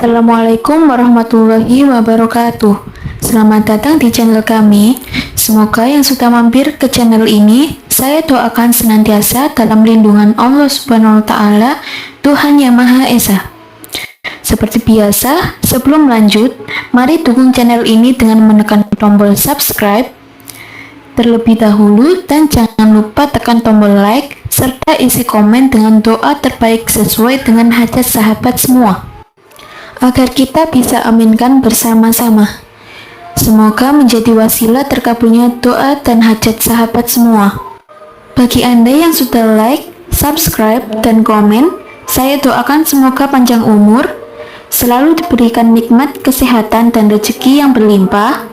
Assalamualaikum warahmatullahi wabarakatuh. Selamat datang di channel kami. Semoga yang sudah mampir ke channel ini, saya doakan senantiasa dalam lindungan Allah Subhanahu wa Ta'ala, Tuhan Yang Maha Esa. Seperti biasa, sebelum lanjut, mari dukung channel ini dengan menekan tombol subscribe terlebih dahulu, dan jangan lupa tekan tombol like serta isi komen dengan doa terbaik sesuai dengan hajat sahabat semua, agar kita bisa aminkan bersama-sama. Semoga menjadi wasilah terkabulnya doa dan hajat sahabat semua. Bagi Anda yang sudah like, subscribe, dan komen, saya doakan semoga panjang umur, selalu diberikan nikmat kesehatan dan rezeki yang berlimpah,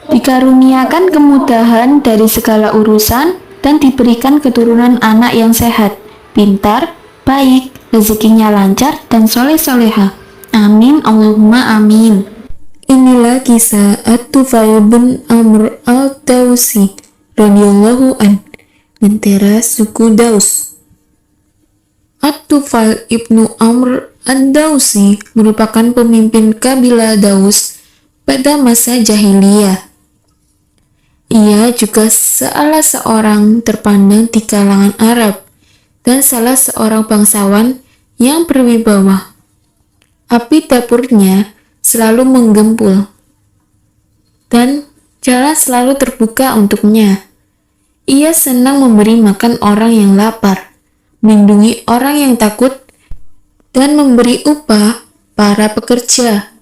dikaruniakan kemudahan dari segala urusan, dan diberikan keturunan anak yang sehat, pintar, baik, rezekinya lancar, dan soleh-soleha. Amin, Allahumma amin. Inilah kisah At-Tufail bin Amr al-Dawsi radhiyallahu an, mentera suku Daus. At-Tufail ibnu Amr al-Dawsi merupakan pemimpin kabilah Daus pada masa jahiliyah. Ia juga salah seorang terpandang di kalangan Arab dan salah seorang bangsawan yang berwibawa. Api dapurnya selalu menggempul, dan jalan selalu terbuka untuknya. Ia senang memberi makan orang yang lapar, melindungi orang yang takut, dan memberi upah para pekerja.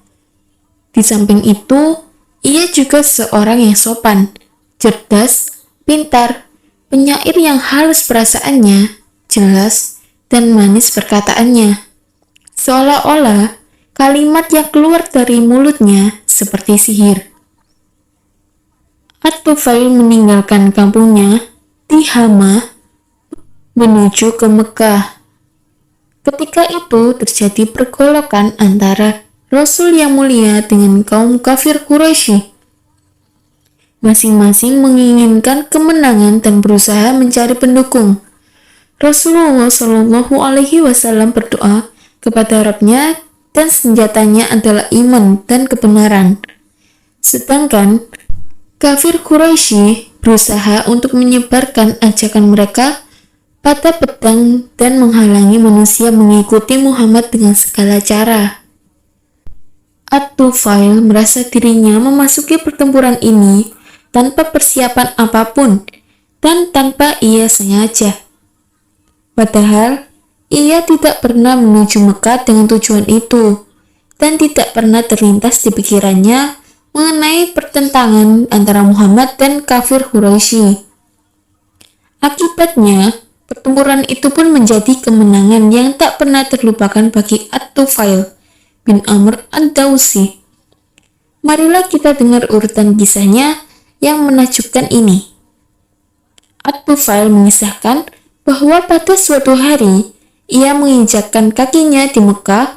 Di samping itu, ia juga seorang yang sopan, cerdas, pintar, penyair yang halus perasaannya, jelas, dan manis perkataannya. Seolah-olah kalimat yang keluar dari mulutnya seperti sihir. At-Tufail meninggalkan kampungnya di Hama menuju ke Mekah. Ketika itu terjadi pergolakan antara Rasul yang mulia dengan kaum kafir Quraisy. Masing-masing menginginkan kemenangan dan berusaha mencari pendukung. Rasulullah Shallallahu Alaihi Wasallam berdoa kepada Rabb-Nya, dan senjatanya adalah iman dan kebenaran. Sedangkan kafir Quraisy berusaha untuk menyebarkan ajakan mereka pada pedang dan menghalangi manusia mengikuti Muhammad dengan segala cara. At-Tufail merasa dirinya memasuki pertempuran ini tanpa persiapan apapun dan tanpa ia sengaja. Padahal ia tidak pernah menuju Mekah dengan tujuan itu, dan tidak pernah terlintas di pikirannya mengenai pertentangan antara Muhammad dan kafir Quraisy. Akibatnya, pertempuran itu pun menjadi kemenangan yang tak pernah terlupakan bagi At-Tufail bin Amr al-Dawsi. Marilah kita dengar urutan kisahnya yang menakjubkan ini. At-Tufail mengisahkan bahwa pada suatu hari, ia menginjakkan kakinya di Mekah.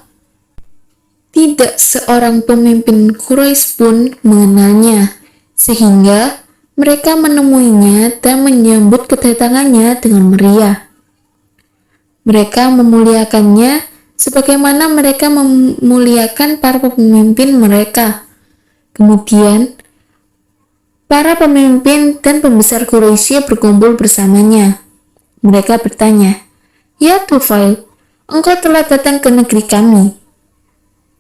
Tidak seorang pemimpin Quraisy pun mengenalnya, sehingga mereka menemuinya dan menyambut kedatangannya dengan meriah. Mereka memuliakannya sebagaimana mereka memuliakan para pemimpin mereka. Kemudian, para pemimpin dan pembesar Quraisy berkumpul bersamanya. Mereka bertanya, "Ya Tufail, engkau telah datang ke negeri kami."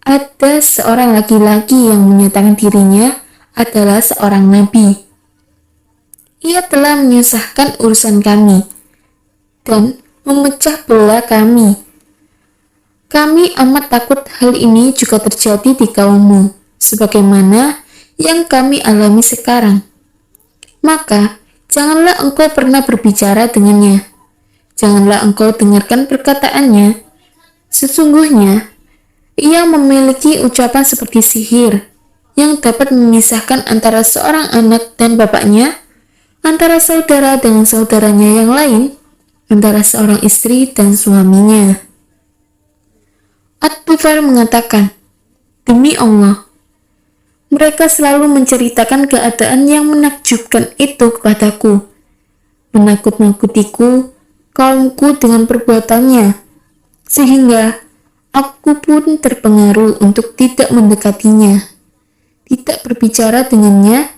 Ada seorang laki-laki yang menyatakan dirinya adalah seorang nabi. Ia telah menyusahkan urusan kami dan memecah belah kami. Kami amat takut hal ini juga terjadi di kaummu, sebagaimana yang kami alami sekarang. Maka, janganlah engkau pernah berbicara dengannya. Janganlah engkau dengarkan perkataannya. Sesungguhnya, ia memiliki ucapan seperti sihir yang dapat memisahkan antara seorang anak dan bapaknya, antara saudara dengan saudaranya yang lain, antara seorang istri dan suaminya. At-Tufail mengatakan, "Demi Allah, mereka selalu menceritakan keadaan yang menakjubkan itu kepadaku, menakut-nakutiku kaumku dengan perbuatannya, sehingga Aku pun terpengaruh untuk tidak mendekatinya, tidak berbicara dengannya,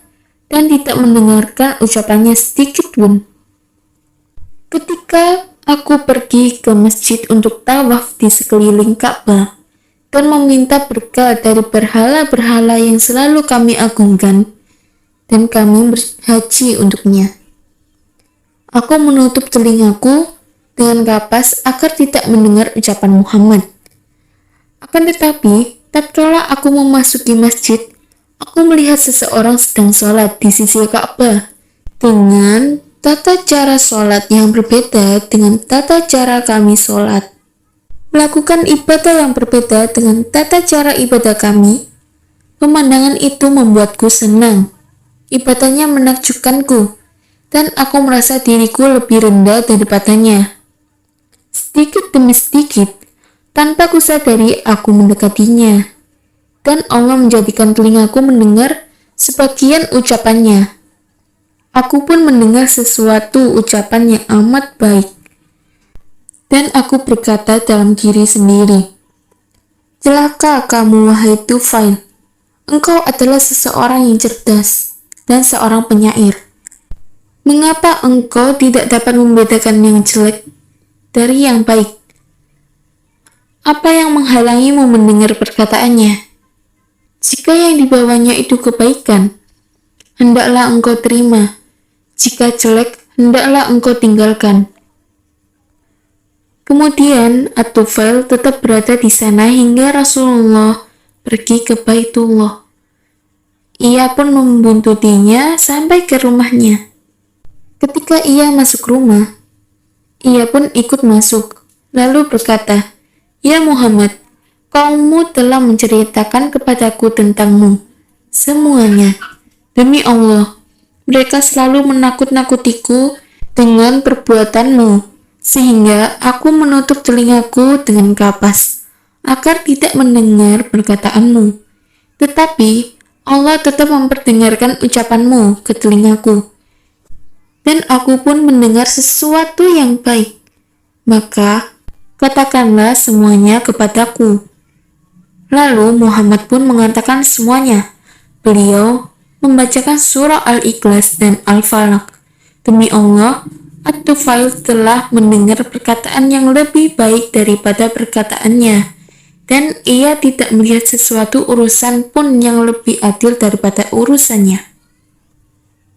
dan tidak mendengarkan ucapannya sedikit pun. Ketika aku pergi ke masjid untuk tawaf di sekeliling Ka'bah dan meminta berkah dari berhala-berhala yang selalu kami agungkan, dan kami berhaji untuknya. Aku menutup telingaku dengan kapas agar tidak mendengar ucapan Muhammad. Akan tetapi, tatkala aku memasuki masjid, aku melihat seseorang sedang sholat di sisi Ka'bah dengan tata cara sholat yang berbeda dengan tata cara kami sholat. Melakukan ibadah yang berbeda dengan tata cara ibadah kami, pemandangan itu membuatku senang. Ibadahnya menakjubkanku, dan aku merasa diriku lebih rendah daripadanya. Sedikit demi sedikit, tanpa kusadari aku mendekatinya, dan Allah menjadikan telingaku mendengar sebagian ucapannya. Aku pun mendengar sesuatu ucapan yang amat baik. Dan aku berkata dalam diri sendiri, "Celaka kamu wahai Tufail, engkau adalah seseorang yang cerdas dan seorang penyair. Mengapa engkau tidak dapat membedakan yang jelek dari yang baik? Apa yang menghalangimu mendengar perkataannya? Jika yang dibawanya itu kebaikan, hendaklah engkau terima. Jika jelek, hendaklah engkau tinggalkan." Kemudian, At-Tufail tetap berada di sana hingga Rasulullah pergi ke Baitullah. Ia pun membuntutinya sampai ke rumahnya. Ketika ia masuk rumah, ia pun ikut masuk, lalu berkata, "Ya Muhammad, kaummu telah menceritakan kepadaku tentangmu semuanya. Demi Allah, mereka selalu menakut-nakutiku dengan perbuatanmu, sehingga aku menutup telingaku dengan kapas, agar tidak mendengar perkataanmu. Tetapi Allah tetap memperdengarkan ucapanmu ke telingaku, dan aku pun mendengar sesuatu yang baik. Maka katakanlah semuanya kepadaku." Lalu Muhammad pun mengatakan semuanya. Beliau membacakan surah Al-Ikhlas dan Al-Falaq. Demi Allah, At-Tufail telah mendengar perkataan yang lebih baik daripada perkataannya, dan ia tidak melihat sesuatu urusan pun yang lebih adil daripada urusannya.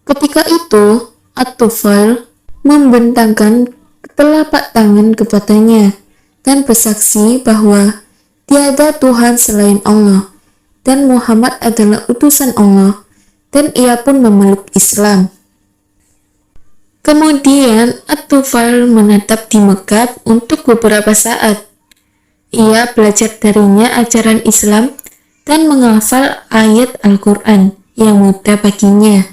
Ketika itu, At-Tufail membentangkan telapak tangan kepadanya dan bersaksi bahwa tiada Tuhan selain Allah, dan Muhammad adalah utusan Allah, dan ia pun memeluk Islam. Kemudian At-Tufail menetap di Mekah untuk beberapa saat. Ia belajar darinya ajaran Islam dan menghafal ayat Al-Quran yang mudah baginya.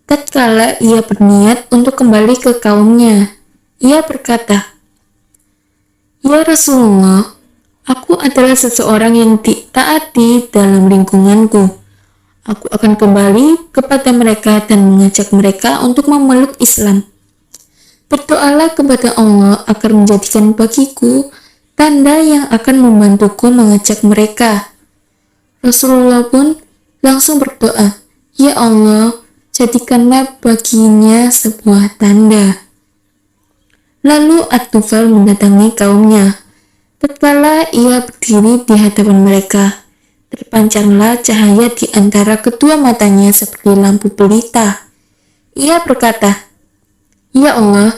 Tatkala ia berniat untuk kembali ke kaumnya, ia berkata, "Ya Rasulullah, aku adalah seseorang yang ditaati dalam lingkunganku. Aku akan kembali kepada mereka dan mengajak mereka untuk memeluk Islam. Berdoalah kepada Allah agar menjadikan bagiku tanda yang akan membantuku mengajak mereka." Rasulullah pun langsung berdoa, "Ya Allah, jadikanlah baginya sebuah tanda." Lalu At-Tufail mendatangi kaumnya. Tatkala ia berdiri di hadapan mereka, terpancarlah cahaya di antara kedua matanya seperti lampu pelita. Ia berkata, "Ya Allah,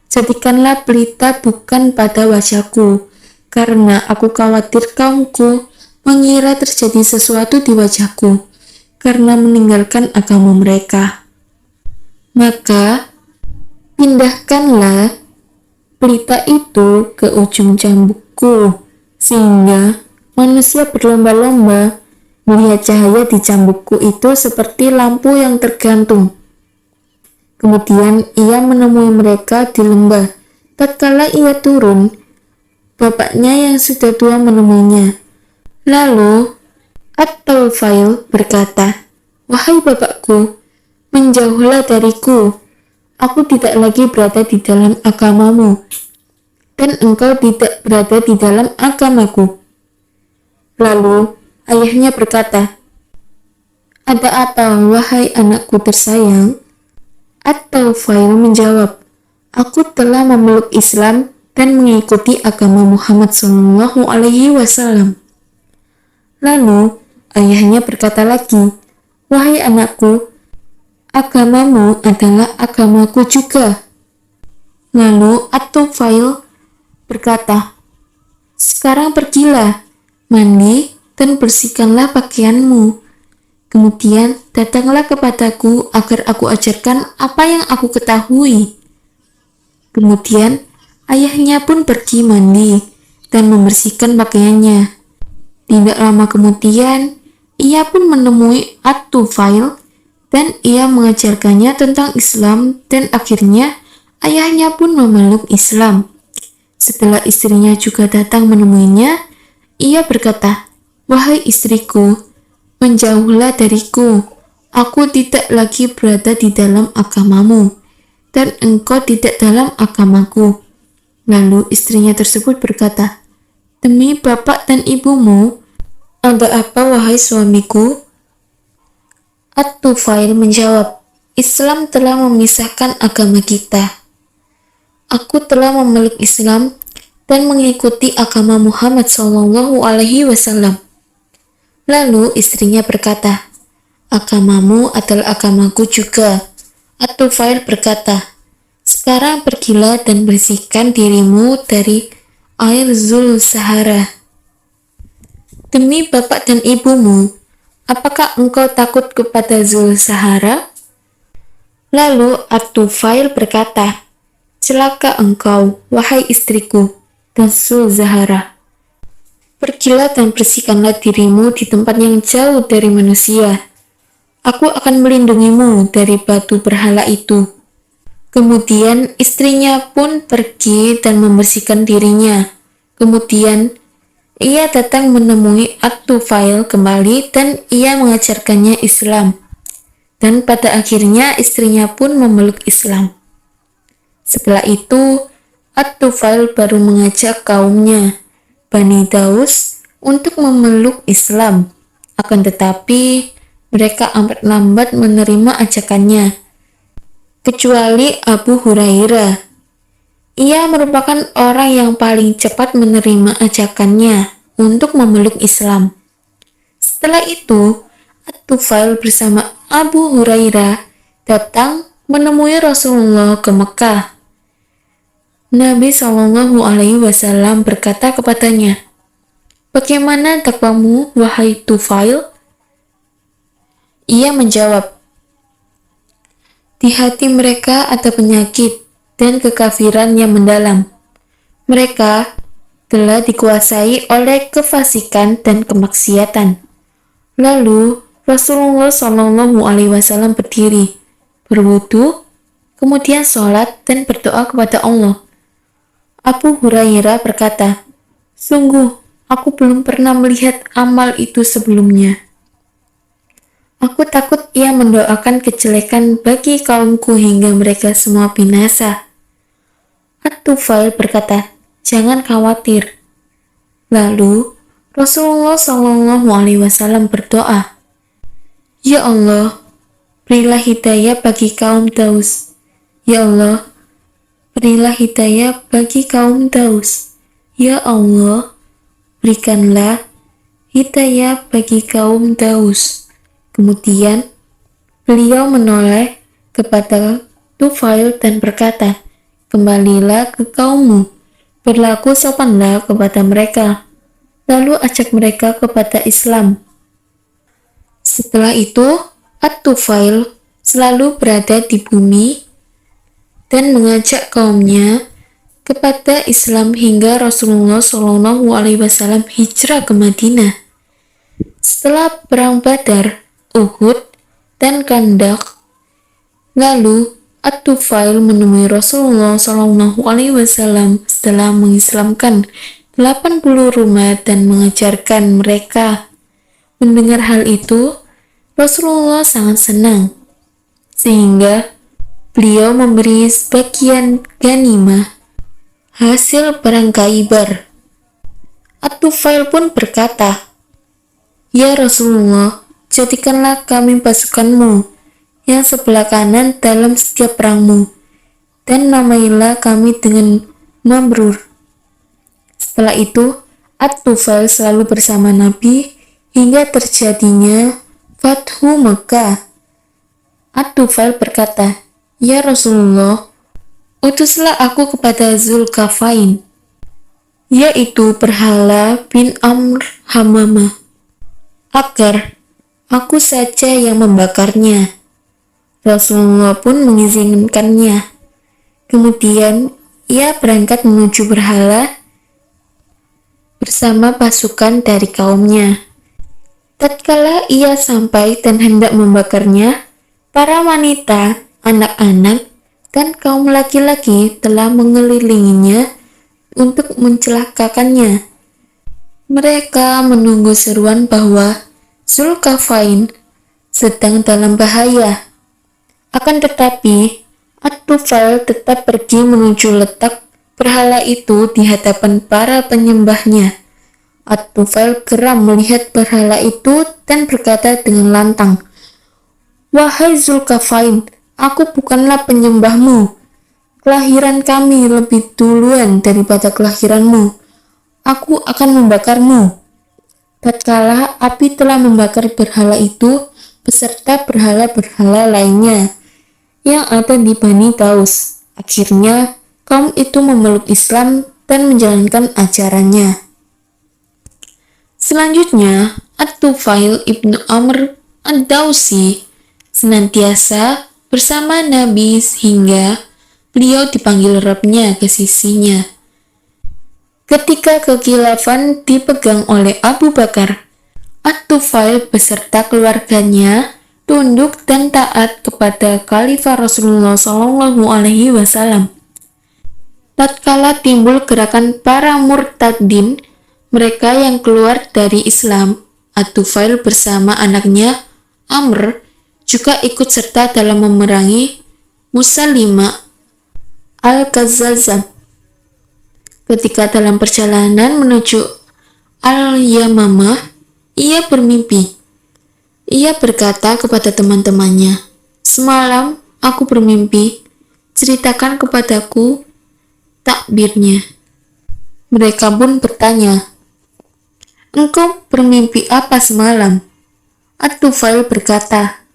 jadikanlah pelita bukan pada wajahku, karena aku khawatir kaumku mengira terjadi sesuatu di wajahku karena meninggalkan agama mereka. Maka pindahkanlah pelita itu ke ujung cambukku, sehingga manusia berlomba-lomba melihat cahaya di cambukku itu seperti lampu yang tergantung." Kemudian ia menemui mereka di lembah. Tatkala ia turun, bapaknya yang sudah tua menemuinya. Lalu At-Tufail berkata, "Wahai bapakku, menjauhlah dariku. Aku tidak lagi berada di dalam agamamu." dan engkau tidak berada di dalam agamaku. Lalu ayahnya berkata, ada apa, wahai anakku tersayang? At-Tufail menjawab, aku telah memeluk Islam dan mengikuti agama Muhammad SAW. Lalu ayahnya berkata lagi, wahai anakku, agamamu adalah agamaku juga. Lalu At-Tufail berkata, sekarang pergilah, mandi dan bersihkanlah pakaianmu. Kemudian datanglah kepadaku agar aku ajarkan apa yang aku ketahui. Kemudian ayahnya pun pergi mandi dan membersihkan pakaiannya. Tidak lama kemudian, ia pun menemui At-Tufail dan ia mengajarkannya tentang Islam dan akhirnya ayahnya pun memeluk Islam. Setelah istrinya juga datang menemuinya, ia berkata, wahai istriku, menjauhlah dariku, aku tidak lagi berada di dalam agamamu, dan engkau tidak dalam agamaku. Lalu istrinya tersebut berkata, demi bapak dan ibumu, ada apa wahai suamiku? At-Tufail menjawab, Islam telah memisahkan agama kita. Aku telah memeluk Islam dan mengikuti agama Muhammad SAW. Lalu istrinya berkata, agamamu adalah agamaku juga. At-Tufail berkata, sekarang pergilah dan bersihkan dirimu dari air Zul Sahara. Demi bapak dan ibumu, apakah engkau takut kepada Zul Sahara? Lalu At-Tufail berkata, celaka engkau, wahai istriku, dan Zul Sahara. Pergilah dan bersihkanlah dirimu di tempat yang jauh dari manusia. Aku akan melindungimu dari batu berhala itu. Kemudian istrinya pun pergi dan membersihkan dirinya. Kemudian ia datang menemui At-Tufail kembali dan ia mengajarkannya Islam. Dan pada akhirnya istrinya pun memeluk Islam. Setelah itu, At-Tufail baru mengajak kaumnya, Bani Daus, untuk memeluk Islam. Akan tetapi, mereka amat lambat menerima ajakannya. Kecuali Abu Hurairah. Ia merupakan orang yang paling cepat menerima ajakannya untuk memeluk Islam. Setelah itu, At-Tufail bersama Abu Hurairah datang menemui Rasulullah ke Mekah. Nabi SAW berkata kepadanya, bagaimana takwamu, wahai Tufail? Ia menjawab, di hati mereka ada penyakit dan kekafiran yang mendalam. Mereka telah dikuasai oleh kefasikan dan kemaksiatan. Lalu Rasulullah SAW berdiri, berwudu, kemudian sholat dan berdoa kepada Allah. Abu Hurairah berkata, sungguh aku belum pernah melihat amal itu sebelumnya. Aku takut ia mendoakan kejelekan bagi kaumku hingga mereka semua binasa. At-Tufail berkata, jangan khawatir. Lalu Rasulullah SAW berdoa, ya Allah, berilah hidayah bagi kaum Daus. Ya Allah, berilah hidayah bagi kaum Daus. Ya Allah, berikanlah hidayah bagi kaum Daus. Kemudian beliau menoleh kepada Tufail dan berkata, kembalilah ke kaummu, berlaku sopanlah kepada mereka, lalu ajak mereka kepada Islam. Setelah itu, At-Tufail selalu berada di bumi dan mengajak kaumnya kepada Islam hingga Rasulullah SAW hijrah ke Madinah. Setelah perang Badar, Uhud, dan Khandaq, lalu At-Tufail menemui Rasulullah SAW setelah mengislamkan 80 rumah dan mengajarkan mereka. Mendengar hal itu, Rasulullah sangat senang, sehingga beliau memberi sebagian ghanimah hasil perang Khaybar. At-Tufail pun berkata, "Ya Rasulullah, jadikanlah kami pasukanmu yang sebelah kanan dalam setiap perangmu, dan namailah kami dengan Mabrur." Setelah itu, At-Tufail selalu bersama Nabi hingga terjadinya Fathu Makkah. At-Tufail berkata, "Ya Rasulullah, utuslah aku kepada Zulkarnain, yaitu berhala bin Amr Hamamah, agar aku saja yang membakarnya." Rasulullah pun mengizinkannya. Kemudian ia berangkat menuju berhala bersama pasukan dari kaumnya. Tatkala ia sampai dan hendak membakarnya, para wanita, anak-anak, dan kaum laki-laki telah mengelilinginya untuk mencelakakannya. Mereka menunggu seruan bahwa Zulkarnain sedang dalam bahaya. Akan tetapi, At-Tufail tetap pergi menuju letak berhala itu di hadapan para penyembahnya. At-Tufail geram melihat berhala itu dan berkata dengan lantang, "Wahai Zulkarnain, aku bukanlah penyembahmu. Kelahiran kami lebih duluan daripada kelahiranmu. Aku akan membakarmu." Tatkala api telah membakar berhala itu beserta berhala-berhala lainnya yang ada di Bani Daus, akhirnya kaum itu memeluk Islam dan menjalankan ajarannya. Selanjutnya, At-Tufail ibnu Amr ad-Dausi senantiasa bersama Nabi hingga beliau dipanggil Rabbnya ke sisinya. Ketika kekhilafan dipegang oleh Abu Bakar, At-Tufail beserta keluarganya tunduk dan taat kepada Khalifah Rasulullah SAW. Tatkala timbul gerakan para murtadin, mereka yang keluar dari Islam, At-Tufail bersama anaknya Amr juga ikut serta dalam memerangi Musailimah al-Kadzdzab. Ketika dalam perjalanan menuju Al-Yamamah, ia bermimpi. Ia berkata kepada teman-temannya, "Semalam aku bermimpi, ceritakan kepadaku takbirnya." Mereka pun bertanya, "Engkau bermimpi apa semalam?" At-Tufail berkata,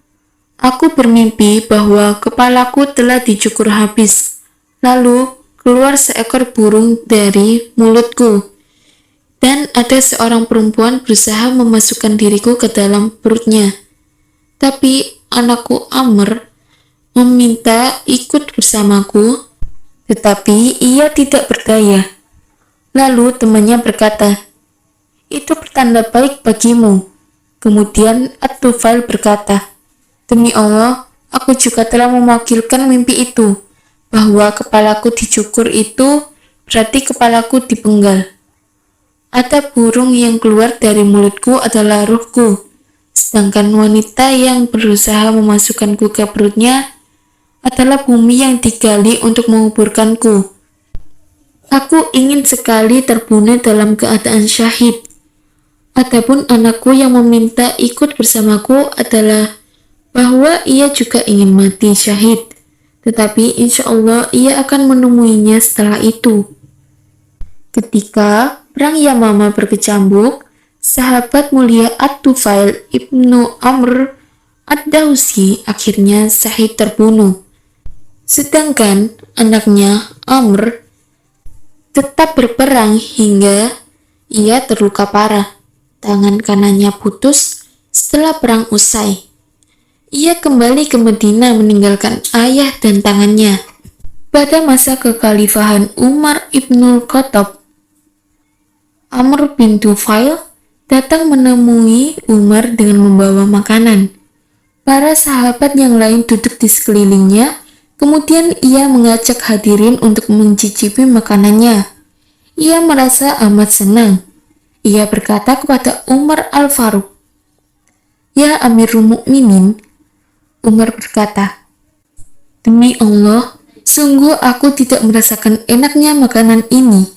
"Aku bermimpi bahwa kepalaku telah dicukur habis, lalu keluar seekor burung dari mulutku. Dan ada seorang perempuan berusaha memasukkan diriku ke dalam perutnya. Tapi anakku Amr meminta ikut bersamaku, tetapi ia tidak berdaya." Lalu temannya berkata, "Itu pertanda baik bagimu." Kemudian At-Tufail berkata, "Demi Allah, aku juga telah mewakilkan mimpi itu, bahwa kepalaku dicukur itu berarti kepalaku dipenggal. Ada burung yang keluar dari mulutku adalah ruhku, sedangkan wanita yang berusaha memasukkanku ke perutnya adalah bumi yang digali untuk menguburkanku. Aku ingin sekali terbunuh dalam keadaan syahid. Adapun anakku yang meminta ikut bersamaku adalah bahwa ia juga ingin mati syahid, tetapi insya Allah ia akan menemuinya setelah itu." Ketika perang Yamamah berkecambuk, sahabat mulia At-Tufail ibnu Amr ad-Dausi akhirnya syahid terbunuh. Sedangkan anaknya Amr tetap berperang hingga ia terluka parah. Tangan kanannya putus setelah perang usai. Ia kembali ke Madinah meninggalkan ayah dan tangannya. Pada masa kekhalifahan Umar ibnul Khattab, Amr bin Tufail datang menemui Umar dengan membawa makanan. Para sahabat yang lain duduk di sekelilingnya, kemudian ia mengajak hadirin untuk mencicipi makanannya. Ia merasa amat senang. Ia berkata kepada Umar Al-Faruq, "Ya Amirul Mukminin." Umar berkata, "Demi Allah, Sungguh aku tidak merasakan enaknya makanan ini,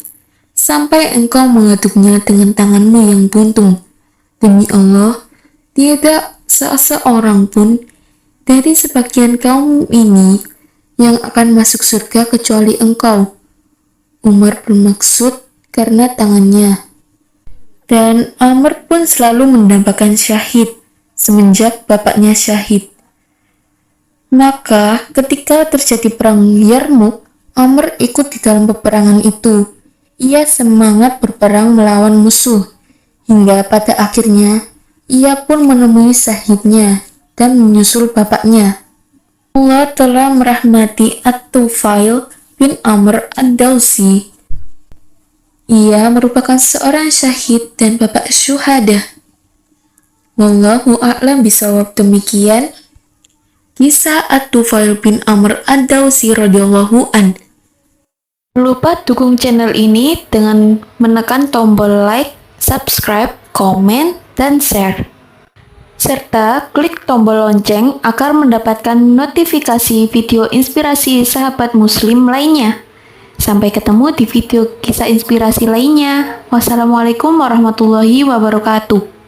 sampai engkau mengaduknya dengan tanganmu yang buntung. Demi Allah, tiada seseorang pun dari sebagian kaum ini yang akan masuk surga kecuali engkau. Umar bermaksud karena tangannya. Dan Amr pun selalu mendambakan syahid semenjak bapaknya syahid. Maka ketika terjadi perang Yarmuk, Amr ikut di dalam peperangan itu. Ia semangat berperang melawan musuh, hingga pada akhirnya ia pun menemui syahidnya dan menyusul bapaknya. Allah telah merahmati At-Tufail bin Amr Ad-Dawsi. Ia merupakan seorang syahid dan bapak syuhada. Wallahu a'lam bishawab. Demikian kisah At-Tufail bin Amr Ad-Dawsi radhiyallahu an. Jangan lupa dukung channel ini dengan menekan tombol like, subscribe, komen, dan share. Serta klik tombol lonceng agar mendapatkan notifikasi video inspirasi sahabat muslim lainnya. Sampai ketemu di video kisah inspirasi lainnya. Wassalamualaikum warahmatullahi wabarakatuh.